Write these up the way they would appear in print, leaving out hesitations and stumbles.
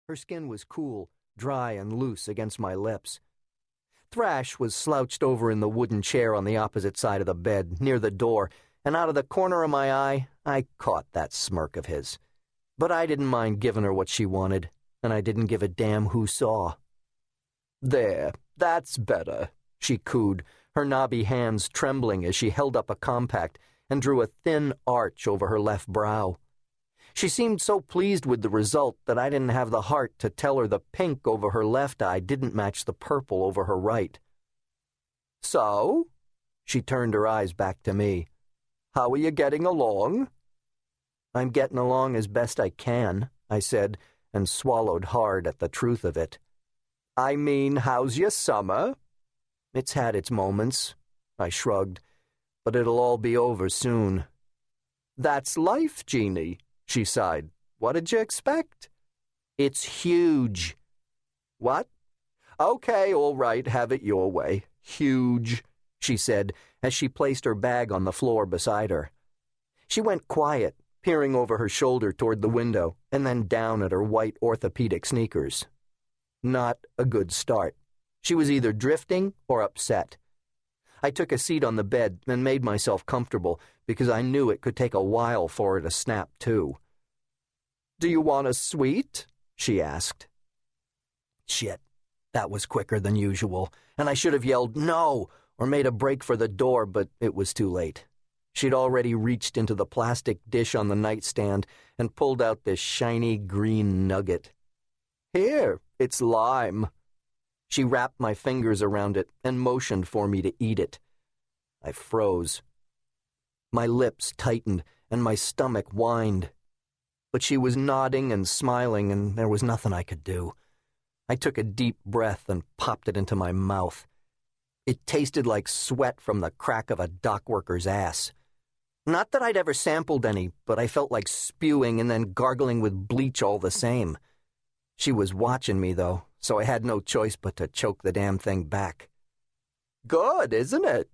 Her skin was cool, dry and loose against my lips. Thrash was slouched over in the wooden chair on the opposite side of the bed, near the door, and out of the corner of my eye, I caught that smirk of his. But I didn't mind giving her what she wanted, and I didn't give a damn who saw. "There, that's better," she cooed, her knobby hands trembling as she held up a compact and drew a thin arch over her left brow. She seemed so pleased with the result that I didn't have the heart to tell her the pink over her left eye didn't match the purple over her right. "So?" She turned her eyes back to me. "How are you getting along?" "I'm getting along as best I can," I said, and swallowed hard at the truth of it. "I mean, how's your summer?" "It's had its moments," I shrugged, "but it'll all be over soon." "That's life, Genie," she sighed. "What did you expect?" "It's huge." "What?" "Okay, all right, have it your way. Huge," she said, as she placed her bag on the floor beside her. She went quiet, peering over her shoulder toward the window, and then down at her white orthopedic sneakers. Not a good start. She was either drifting or upset. I took a seat on the bed and made myself comfortable, because I knew it could take a while for her to snap too. "Do you want a sweet?" she asked. Shit, that was quicker than usual, and I should have yelled no or made a break for the door, but it was too late. She'd already reached into the plastic dish on the nightstand and pulled out this shiny green nugget. "Here, it's lime." She wrapped my fingers around it and motioned for me to eat it. I froze. My lips tightened and my stomach whined. But she was nodding and smiling, and there was nothing I could do. I took a deep breath and popped it into my mouth. It tasted like sweat from the crack of a dockworker's ass. Not that I'd ever sampled any, but I felt like spewing and then gargling with bleach all the same. She was watching me, though, so I had no choice but to choke the damn thing back. "Good, isn't it?"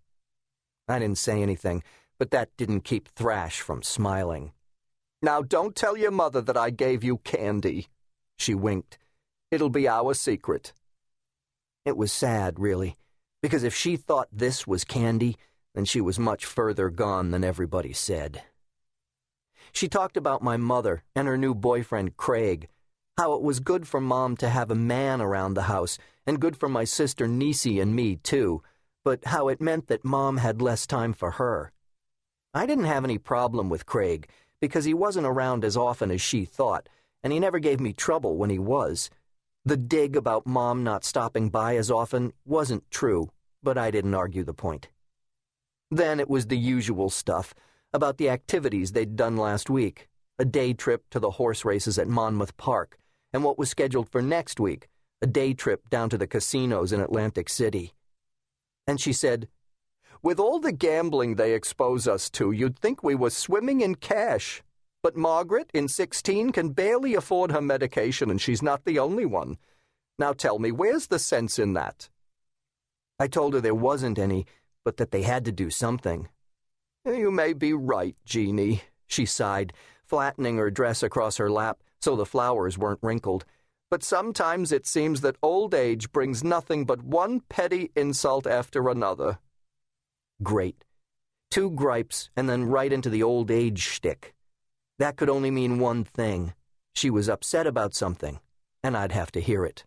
I didn't say anything, but that didn't keep Thrash from smiling. "Now don't tell your mother that I gave you candy." She winked. "It'll be our secret." It was sad, really, because if she thought this was candy, then she was much further gone than everybody said. She talked about my mother and her new boyfriend, Craig, how it was good for Mom to have a man around the house, and good for my sister Niecy and me, too, but how it meant that Mom had less time for her. I didn't have any problem with Craig, because he wasn't around as often as she thought, and he never gave me trouble when he was. The dig about Mom not stopping by as often wasn't true, but I didn't argue the point. Then it was the usual stuff, about the activities they'd done last week, a day trip to the horse races at Monmouth Park, and what was scheduled for next week, a day trip down to the casinos in Atlantic City. And she said, "With all the gambling they expose us to, you'd think we were swimming in cash. But Margaret, in 16, can barely afford her medication, and she's not the only one. Now tell me, where's the sense in that?" I told her there wasn't any, but that they had to do something. "You may be right, Genie," she sighed, flattening her dress across her lap so the flowers weren't wrinkled. "But sometimes it seems that old age brings nothing but one petty insult after another." Great. 2 gripes and then right into the old age shtick. That could only mean one thing. She was upset about something, and I'd have to hear it.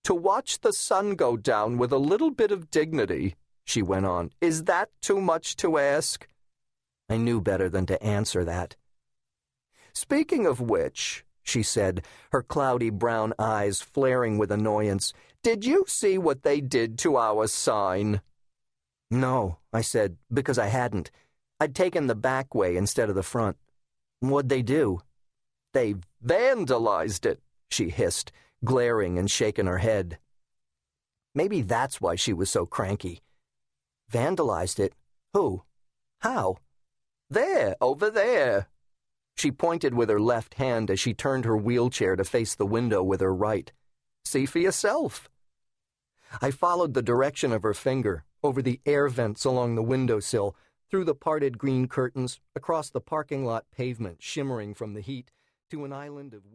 "To watch the sun go down with a little bit of dignity," she went on, "is that too much to ask?" I knew better than to answer that. "Speaking of which," she said, her cloudy brown eyes flaring with annoyance, "did you see what they did to our sign?" "No," I said, because I hadn't. I'd taken the back way instead of the front. "What'd they do?" "They vandalized it," she hissed, glaring and shaking her head. Maybe that's why she was so cranky. Vandalized it? Who? How? "There, over there." She pointed with her left hand as she turned her wheelchair to face the window with her right. "See for yourself." I followed the direction of her finger, over the air vents along the windowsill, through the parted green curtains, across the parking lot pavement shimmering from the heat, to an island of